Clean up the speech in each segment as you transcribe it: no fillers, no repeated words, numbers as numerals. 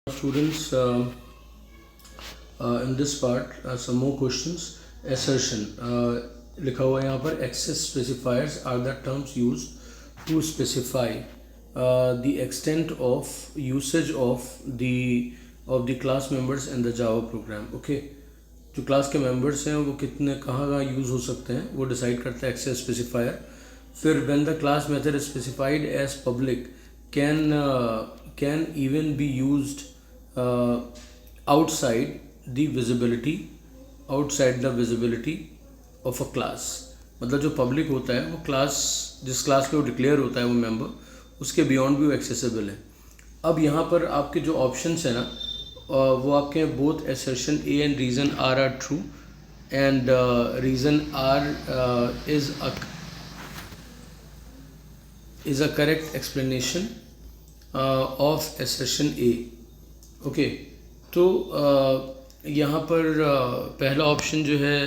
Students, in this part some more questions. Assertion लिखा हुआ है यहाँ पर access specifiers are the terms used to specify the extent of usage of the class members in the Java program. Okay, जो class के members हैं वो कितने कहाँ यूज़ हो सकते हैं वो डिसाइड करता है एक्सेस स्पेसिफायर. फिर when the class method is specified as public can even be used outside the visibility of a class. मतलब जो पब्लिक होता है वो क्लास, जिस क्लास पे वो डिक्लेयर होता है वो मेंबर, उसके बियॉन्ड भी वो एक्सेसिबल है. अब यहाँ पर आपके जो ऑप्शंस हैं ना वो आपके both assertion A and reason R are true and reason R is a correct explanation of assertion A. Okay, तो यहाँ पर पहला ऑप्शन जो है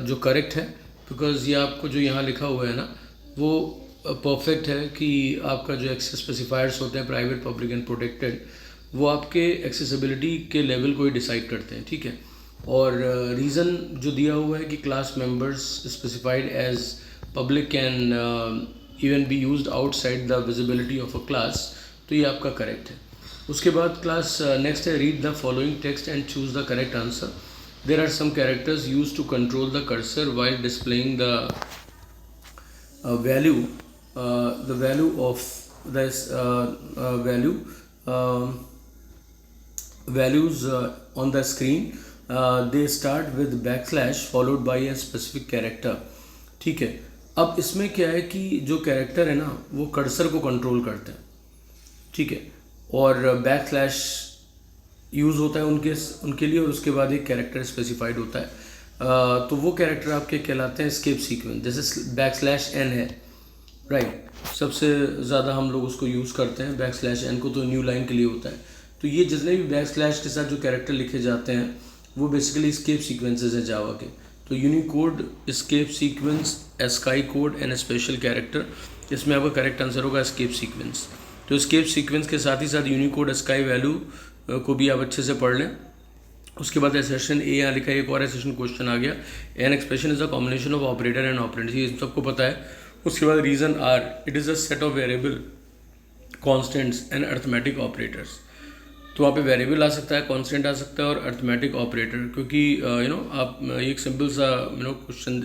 जो करेक्ट है, बिकॉज ये आपको जो यहाँ लिखा हुआ है ना वो परफेक्ट है कि आपका जो एक्सेस स्पेसिफायर्स होते हैं प्राइवेट, पब्लिक एंड प्रोटेक्टेड, वो आपके एक्सेसिबिलिटी के लेवल को ही डिसाइड करते हैं. ठीक है, और रीज़न जो दिया हुआ है कि class members specified as public can even be used outside the visibility of a class, तो ये आपका करेक्ट है. उसके बाद क्लास नेक्स्ट है read the following text and choose the correct answer. There are some characters use to control the cursor while displaying the value of this values on the screen. They start with backslash followed by a specific character. ठीक है, अब इसमें क्या है कि जो character है ना वो कर्सर को कंट्रोल करते हैं. ठीक है, और बैकस्लैश यूज़ होता है उनके लिए, और उसके बाद एक कैरेक्टर स्पेसिफाइड होता है. तो वो कैरेक्टर आपके कहलाते हैं स्केप सीक्वेंस. जैसे बैकस्लैश एन है, राइट, सबसे ज़्यादा हम लोग उसको यूज़ करते हैं बैकस्लैश एन को, तो न्यू लाइन के लिए होता है. तो ये जितने भी बैकस्लैश के साथ जो कैरेक्टर लिखे जाते हैं वो बेसिकली स्केप सीक्वेंसेस हैं जावा के. तो Unicode, escape sequence, ASCII code and special character, इसमें आपका करेक्ट आंसर होगा स्केप सीक्वेंस. तो स्केप सीक्वेंस के साथ ही साथ यूनिकोड स्काई वैल्यू को भी आप अच्छे से पढ़ लें. उसके बाद एसेशन ए यहाँ लिखा है, एक और एसेशन क्वेश्चन आ गया. An expression is a combination of operator and operand, ये सबको पता है. उसके बाद reason R, it is a set of variable, constants and arithmetic operators. तो वहाँ पे वेरिएबल आ सकता है, कांस्टेंट आ सकता है और अर्थमेटिक ऑपरेटर, क्योंकि आप एक सिंपल सा क्वेश्चन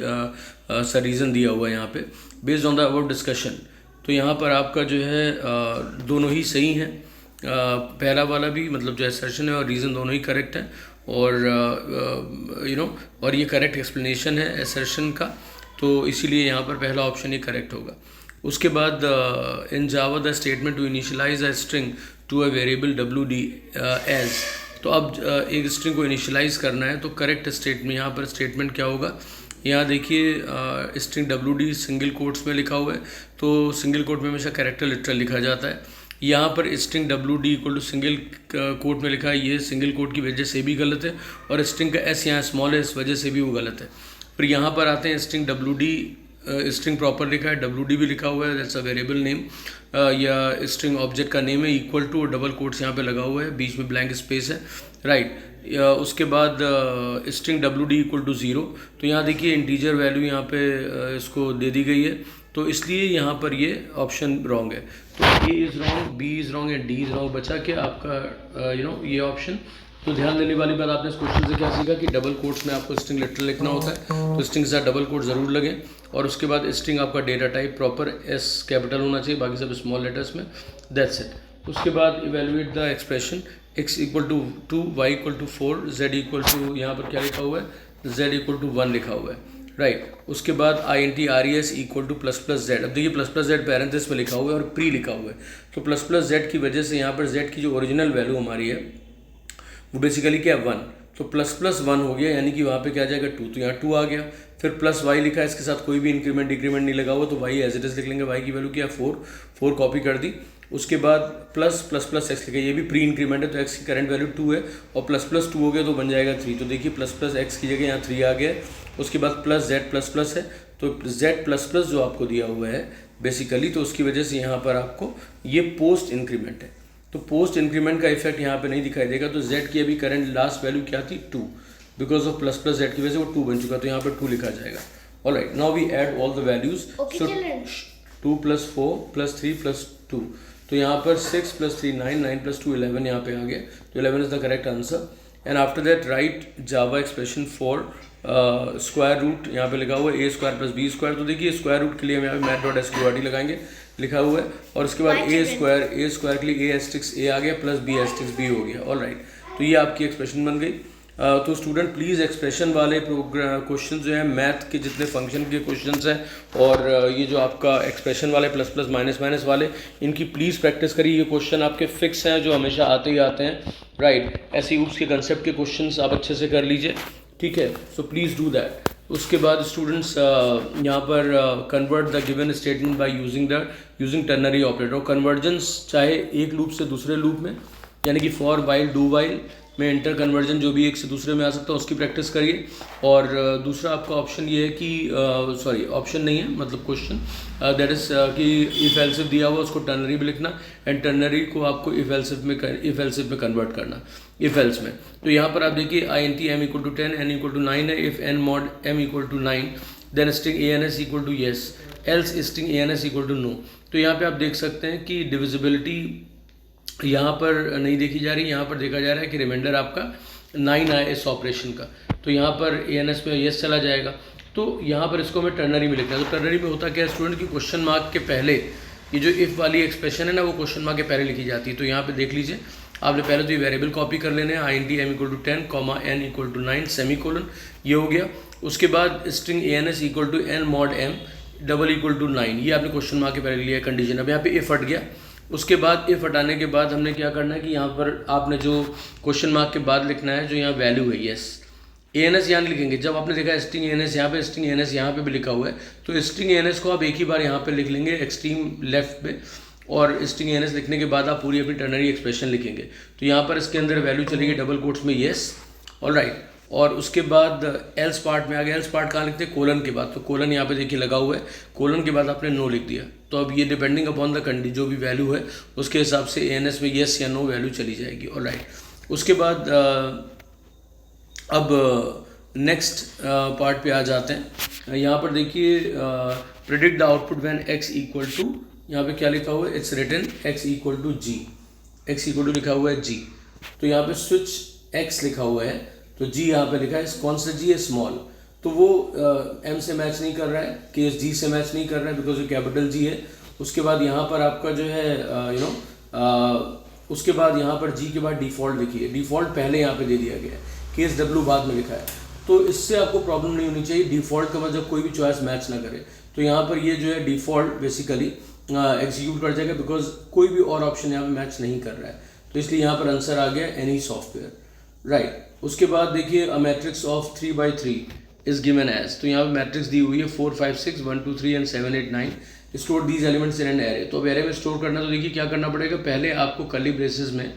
सा रीज़न दिया हुआ है यहाँ पे based on the about discussion. तो यहाँ पर आपका जो है दोनों ही सही हैं. पहला वाला भी मतलब जो असर्शन है और रीज़न दोनों ही करेक्ट है, और और ये करेक्ट एक्सप्लेनेशन है असर्शन का, तो इसीलिए यहाँ पर पहला ऑप्शन ही करेक्ट होगा. उसके बाद in Java the statement to initialise a string to a variable WD as. तो अब एक स्ट्रिंग को इनिशियलाइज करना है तो करेक्ट स्टेटमेंट, यहाँ पर स्टेटमेंट क्या होगा, यहाँ देखिए स्ट्रिंग WD सिंगल कोट्स में लिखा हुआ है, तो सिंगल कोट में हमेशा कैरेक्टर लिटरल लिखा जाता है. यहाँ पर string WD equal to single quote में लिखा है, ये सिंगल कोट की वजह से भी गलत है, और स्ट्रिंग का S यहाँ स्मॉल है, इस वजह से भी वो गलत है. फिर यहाँ पर आते हैं स्ट्रिंग WD, स्ट्रिंग प्रॉपर लिखा है, WD भी लिखा हुआ है, दैट्स अ वेरिएबल नेम, या स्ट्रिंग ऑब्जेक्ट का नेम है, इक्वल टू और डबल कोट्स यहाँ पे लगा हुआ है, बीच में ब्लैंक स्पेस है, राइट. उसके बाद स्ट्रिंग WD इक्वल टू 0. तो यहाँ देखिए इंटीजर वैल्यू यहाँ पे इसको दे दी गई है, तो इसलिए यहाँ पर ये ऑप्शन रॉन्ग है. तो A is wrong, B is wrong and D is wrong. बचा क्या आपका ये ऑप्शन. तो ध्यान देने वाली बात आपने इस क्वेश्चन से क्या सीखा कि डबल कोट्स में आपको स्ट्रिंग लिटरल लिखना होता है, तो स्ट्रिंग के साथ डबल कोट ज़रूर लगे. और उसके बाद स्ट्रिंग आपका data type proper S capital होना चाहिए, बाकी सब स्मॉल लेटर्स में, दैट्स इट. उसके बाद evaluate the expression x equal to 2, y equal to 4, z equal to, यहाँ पर क्या लिखा हुआ है, z इक्वल टू 1 लिखा हुआ है, राइट. उसके बाद INT equal to plus plus Z. अब देखिए प्लस प्लस जेड पैरेंथेसिस में लिखा हुआ है और प्री लिखा हुआ है, तो प्लस प्लस जेड की वजह से यहाँ पर z की जो ओरिजिनल वैल्यू हमारी है वो बेसिकली क्या है 1, तो प्लस प्लस 1 हो गया, यानी कि वहाँ पे क्या आ जाएगा 2, तो यहाँ 2 आ गया. फिर प्लस y लिखा है, इसके साथ कोई भी इंक्रीमेंट डिक्रीमेंट नहीं लगा हुआ, तो y एज इट इज लिख लेंगे. y की वैल्यू क्या है 4 कॉपी कर दी. उसके बाद प्लस प्लस प्लस एक्स लिखा, ये भी प्री इंक्रीमेंट है, तो x की करंट वैल्यू 2 है, और प्लस प्लस 2 हो गया तो बन जाएगा 3. तो देखिए प्लस प्लस एक्स की जगह यहाँ 3 आ गया. उसके बाद प्लस जेड प्लस प्लस है, तो जेड प्लस प्लस जो आपको दिया हुआ है बेसिकली, तो उसकी वजह से यहाँ पर आपको ये पोस्ट इंक्रीमेंट है. तो पोस्ट इंक्रीमेंट का इफेक्ट यहाँ पे नहीं दिखाई देगा। तो z की अभी करंट लास्ट वैल्यू क्या थी 2, because of plus plus z की वजह से वो 2 बन चुका, तो यहाँ पे 2 लिखा जाएगा। Alright, now we add all the values. So 2 + 4 + 3 + 2, तो यहाँ पर 6 + 3 9, 9 + 2 11 यहाँ पे आ गया, तो 11 is the correct answer. And after that write Java expression for square root, यहाँ पे लिखा हुआ है a² + b²। तो देखिए स्क्वायर रूट के लिए हम यहाँ पे math.sqrt लगाएंगे, लिखा हुआ है, और उसके बाद a² के लिए a*a आ गया प्लस b*b हो गया। ऑलराइट, तो ये आपकी एक्सप्रेशन बन गई। तो स्टूडेंट प्लीज़ एक्सप्रेशन वाले क्वेश्चन जो है, मैथ के जितने फंक्शन के क्वेश्चंस हैं और ये जो आपका एक्सप्रेशन वाले प्लस प्लस माइनस माइनस वाले, इनकी प्लीज़ प्रैक्टिस करिए। ये क्वेश्चन आपके फिक्स हैं जो हमेशा आते ही आते हैं, राइट। ऐसे यूप्स के कंसेप्ट के क्वेश्चंस आप अच्छे से कर लीजिए, ठीक है। So please do that. उसके बाद स्टूडेंट्स यहाँ पर convert the given statement by using ternary operator. और कन्वर्जेंस चाहे एक लूप से दूसरे लूप में, यानी कि फॉर वाइल डू वाइल में इंटर कन्वर्जन जो भी एक से दूसरे में आ सकता है उसकी प्रैक्टिस करिए। और दूसरा आपका ऑप्शन ये है कि सॉरी ऑप्शन नहीं है, मतलब क्वेश्चन दैट इज़ कि इफ एल्सिफ दिया हुआ उसको टर्नरी में लिखना, एंड टर्नरी को आपको इफ एल्सिफ में कन्वर्ट करना, इफ एल्स में। तो यहाँ पर आप देखिए int m = 10, n = 9 है। If n mod m = 9 then string ans = yes, else string ans = no। तो यहाँ पे आप देख सकते हैं कि डिविजिबिलिटी यहाँ पर नहीं देखी जा रही, यहाँ पर देखा जा रहा है कि रिमाइंडर आपका 9 आया इस ऑपरेशन का, तो यहाँ पर ans में yes चला जाएगा। तो यहाँ पर इसको हमें टर्नरी में लिखना है। तो टर्नरी में होता क्या है स्टूडेंट की क्वेश्चन मार्क के पहले ये जो इफ़ वाली एक्सप्रेशन है ना, वो क्वेश्चन मार्क के पहले लिखी जाती है। तो यहाँ पे देख लीजिए, आपने पहले तो ये वेरिएबल कॉपी कर लेने हैं, int m = 10, n = 9 सेमीकोलन, ये हो गया। उसके बाद string ans = n mod m = 9, ये आपने क्वेश्चन मार्क के पहले लिया है कंडीशन। अब यहाँ पे इफ हट गया, उसके बाद इफ हटाने के बाद हमने क्या करना है कि यहाँ पर आपने जो क्वेश्चन मार्क के बाद लिखना है जो यहाँ वैल्यू है यस, ans यहाँ लिखेंगे। जब आपने देखा स्ट्रिंग ans यहाँ पे, स्ट्रिंग ans यहाँ पे भी लिखा हुआ है, तो स्ट्रिंग ans को आप एक ही बार यहाँ पे लिख लेंगे एक्सट्रीम लेफ्ट पे, और स्ट्रिंग ans लिखने के बाद आप पूरी अपनी टर्नरी एक्सप्रेशन लिखेंगे। तो यहाँ पर इसके अंदर वैल्यू चलेगी डबल कोट्स में येस, ऑलराइट। और उसके बाद एल्स पार्ट में आ गया। एल्स पार्ट कहाँ लिखते हैं? कोलन के बाद। तो कोलन यहाँ पे देखिए लगा हुआ है, कोलन के बाद आपने नो लिख दिया। तो अब ये डिपेंडिंग अपॉन द कंडीशन, जो भी वैल्यू है उसके हिसाब से ans में येस या नो वैल्यू चली जाएगी, ऑलराइट। उसके बाद अब नेक्स्ट पार्ट पे आ जाते हैं। यहाँ पर देखिए predict the output when x = यहाँ पे क्या लिखा हुआ है, it's written x = g, x = लिखा हुआ है g। तो यहाँ पे स्विच x लिखा हुआ है, तो g यहाँ पे लिखा है, कौन सा g है? स्मॉल। तो वो m से मैच नहीं कर रहा है, केस g से मैच नहीं कर रहा है, बिकॉज ये कैपिटल G है। उसके बाद यहाँ पर आपका जो है उसके बाद यहाँ पर g के बाद डिफ़ॉल्ट देखिए, डिफ़ॉल्ट पहले यहाँ पे दे दिया गया है, केस w बाद में लिखा है। तो इससे आपको प्रॉब्लम नहीं होनी चाहिए, डिफ़ॉल्ट का मतलब कोई भी चॉइस मैच ना करे। तो यहाँ पर ये जो है डिफ़ॉल्ट बेसिकली एग्जीक्यूट कर जाएगा, बिकॉज कोई भी और ऑप्शन यहाँ पे मैच नहीं कर रहा है। तो इसलिए यहाँ पर आंसर आ गया एनी सॉफ्टवेयर, राइट। उसके बाद देखिए a matrix of 3x3 is given as, तो यहाँ पे मैट्रिक्स दी हुई है 4 5 6 1 2 3 and 7 8 9। Store these elements in an array. तो अब एरे में स्टोर करना, तो देखिए क्या करना पड़ेगा, पहले आपको कर्ली ब्रेसेस में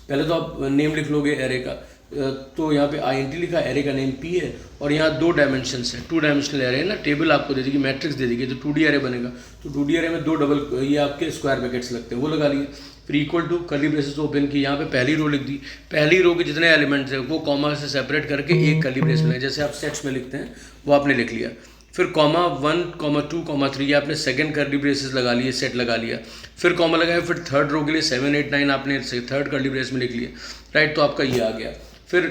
पहले तो आप नेम लिख लोगे एरे का। तो यहाँ पे int लिखा, एरे का नेम p है, और यहाँ 2 डायमेंशंस है, 2 डायमेंशनल एरे है ना। टेबल आपको दे देगी, मैट्रिक्स दे देगी, तो 2D एरे बनेगा। तो 2D एरे में 2 डबल ये आपके स्क्वायर ब्रैकेट्स लगते हैं, वो लगा लिए। फिर equal to curly braces open की, यहाँ पे पहली रो लिख दी, पहली रो के जितने एलिमेंट्स हैं वो कॉमा से सेपरेट करके एक कर्ली ब्रेस में, जैसे आप सेट्स में लिखते हैं वो आपने लिख लिया। फिर कॉमा 1 2 3 ये आपने सेकंड कर्ली ब्रेसेस लगा लिए, सेट लगा लिया। फिर कॉमा लगाया, फिर थर्ड रो के लिए 7 8 9 आपने थर्ड कर्ली ब्रेस में लिख लिया, राइट। तो आपका ये आ गया। फिर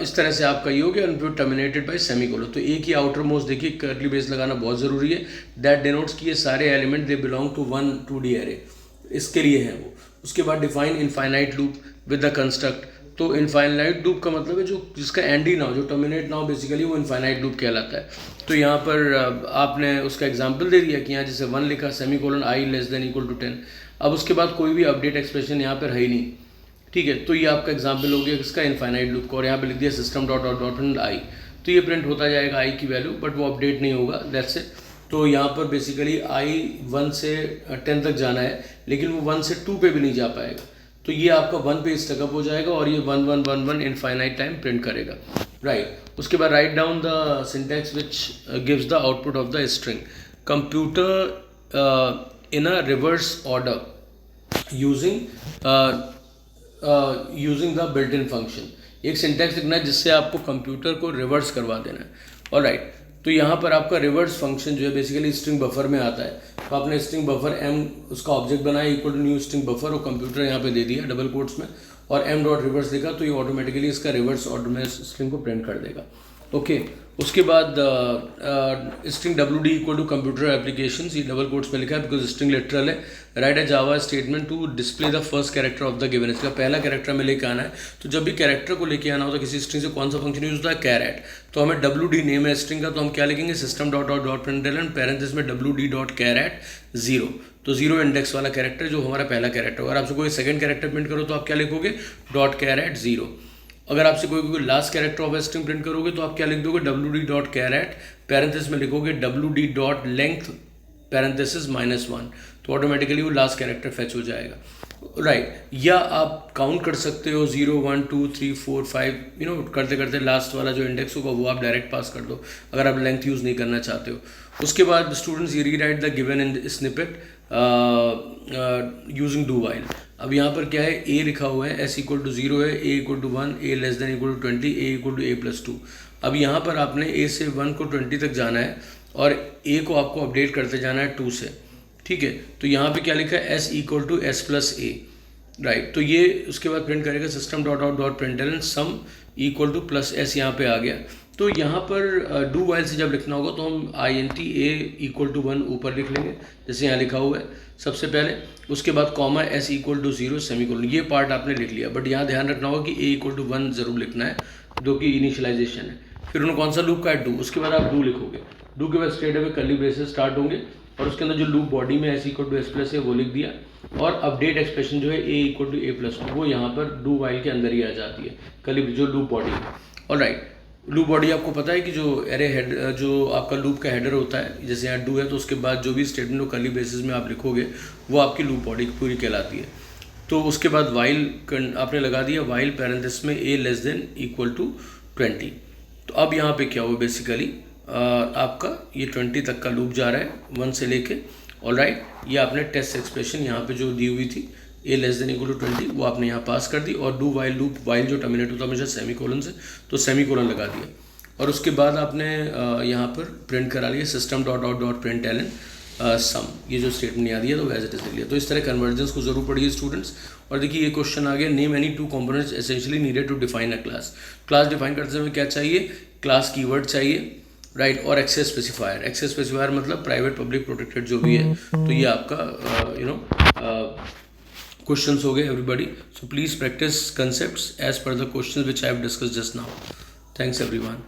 इस तरह से आपका ये हो गया, फिर टर्मिनेटेड बाय सेमीकोलन। तो एक ही आउटर मोस्ट देखिए कर्ली ब्रेस लगाना बहुत ज़रूरी है। दैट डिनोट्स कि ये सारे element they belong to 1 2D array, इसके लिए है वो। उसके बाद define infinite loop with the construct. तो इनफाइनाइट लूप का मतलब है जो जिसका एंड ही ना हो, जो टर्मिनेट ना हो, बेसिकली वो इनफाइनाइट लूप कहलाता है। तो यहाँ पर आपने उसका एग्जांपल दे दिया कि यहाँ जैसे 1 लिखा, सेमीकोलन i <= 10। अब उसके बाद कोई भी अपडेट एक्सप्रेशन यहाँ पर है ही नहीं, ठीक है। तो ये आपका एग्जांपल हो गया इसका इनफाइनाइट लूप का, और यहाँ पे लिख दिया system dot dot dot i। तो ये प्रिंट होता जाएगा i की वैल्यू, बट वो अपडेट नहीं होगा, दैट्स इट। तो यहाँ पर बेसिकली i 1 से 10 तक जाना है, लेकिन वो 1 से 2 पे भी नहीं जा पाएगा। तो ये आपका 1 पे स्टकअप हो जाएगा, और ये 1 1 1 1 इनफाइनाइट टाइम प्रिंट करेगा, राइट। उसके बाद write down the syntax which gives the output of the string. Computer in a reverse order using using the built in function. एक सिंटैक्स लिखना है जिससे आपको कंप्यूटर को रिवर्स करवा देना है। ऑलराइट, तो यहाँ पर आपका रिवर्स फंक्शन जो है बेसिकली स्ट्रिंग बफर में आता है। तो आपने स्ट्रिंग बफर एम उसका ऑब्जेक्ट बनाया equal to new string buffer और कंप्यूटर यहाँ पे दे दिया डबल कोट्स में और एम डॉट रिवर्स लिखा, तो ये ऑटोमेटिकली इसका रिवर्स ऑर्डर में स्ट्रिंग को प्रिंट कर देगा। ओके, उसके बाद string W D equal to computer application, ये डबल कोट्स में लिखा है बिकॉज स्ट्रिंग लिटरल है। Write a Java statement to display the first character of the given, इसका पहला कैरेक्टर में लेके आना है। तो जब भी कैरेक्टर को लेके आना होता है किसी स्ट्रिंग से, कौन सा फंक्शन यूज होता है, कैरेट। तो हमें डब्ल्यू डी नेम है स्ट्रिंग का, तो हम क्या लिखेंगे, system dot dot dot println parenthesis में डब्ल्यू डी डॉट कैरेट 0। तो 0 इंडेक्स वाला कैरेक्टर जो हमारा पहला कैरेक्टर। अगर आपसे कोई सेकंड कैरेक्टर प्रिंट करो तो आप क्या लिखोगे, डॉट कैरेट 0। अगर आपसे कोई last character of string print करोगे तो आप क्या लिख दोगे, W D dot caret parenthesis में लिखोगे W D dot length parenthesis -1, तो ऑटोमेटिकली वो लास्ट कैरेक्टर फेच हो जाएगा। राइट, या आप काउंट कर सकते हो 0 1 2 3 4 5 करते करते लास्ट वाला जो इंडेक्स होगा वो आप डायरेक्ट पास कर दो अगर आप लेंथ यूज़ नहीं करना चाहते हो। उसके बाद स्टूडेंट्स ये rewrite the given in snippet using do while. अब यहाँ पर क्या है, ए लिखा हुआ है, एस इक्वल टू 0 है, ए equal to 1, A less than equal to 20, A equal to A plus 2। अब यहाँ पर आपने ए से 1 को 20 तक जाना है और ए को आपको अपडेट करते जाना है 2 से। ठीक है, तो यहाँ पे क्या लिखा है, S equal to S plus A. Right, तो ये उसके बाद प्रिंट करेगा system dot out dot println sum equal to plus S, यहाँ पे आ गया। तो यहाँ पर डू वाइल से जब लिखना होगा तो हम INT ए इक्वल टू 1 ऊपर लिख लेंगे जैसे यहाँ लिखा हुआ है सबसे पहले। उसके बाद comma S equal to 0 semicolon, ये पार्ट आपने लिख लिया। बट यहाँ ध्यान रखना होगा कि ए इक्वल टू 1 जरूर लिखना है जो कि इनिशियलाइजेशन है। फिर उन्होंने कौन सा लूप का है, डू। उसके बाद आप डू लिखोगे, डू के बाद straight away curly braces start होंगे और उसके अंदर जो लूप बॉडी में s equal to S plus है वो लिख दिया और अपडेट एक्सप्रेशन जो है ए इक्वल टू ए प्लस 2 वो यहाँ पर डू वाइल के अंदर ही आ जाती है, कर्ली जो लूप बॉडी है। ऑलराइट, लूप बॉडी आपको पता है कि जो एरे हेड जो आपका लूप का हेडर होता है, जैसे यहाँ डू है तो उसके बाद जो भी स्टेटमेंट को कर्ली ब्रेसेस में आप लिखोगे वो आपकी लूप बॉडी पूरी कहलाती है। तो उसके बाद वाइल आपने लगा दिया, वाइल पैरेंथेसिस में ए लेस देन इक्वल टू 20। तो अब यहाँ पे क्या हुआ, बेसिकली आपका ये 20 तक का लूप जा रहा है 1 से लेके। ऑलराइट, ये आपने टेस्ट एक्सप्रेशन यहाँ पे जो दी हुई थी ए लेस देन इक्वल टू 20 वो आपने यहाँ पास कर दी और डू वाइल लूप, वाइल जो टर्मिनेट होता है हमेशा सेमीकोलन से, तो सेमीकोलन लगा दिया और उसके बाद आपने यहाँ पर प्रिंट करा लिया system dot out dot println sum, ये जो स्टेटमेंट यहाँ दिया तो एज इट इज लिख लिया। तो इस तरह कन्वर्जेंस को जरूर पढ़िए स्टूडेंट्स। और देखिए ये क्वेश्चन आ गया, name any 2 components essentially needed to define a class. Class define करते समय क्या चाहिए, क्लास कीवर्ड चाहिए, राइट, और एक्सेस स्पेसिफायर। एक्सेस स्पेसिफायर मतलब प्राइवेट पब्लिक प्रोटेक्टेड जो भी है। तो ये आपका questions हो गए everybody. So please practice concepts as per the questions which I have discussed just now. Thanks everyone.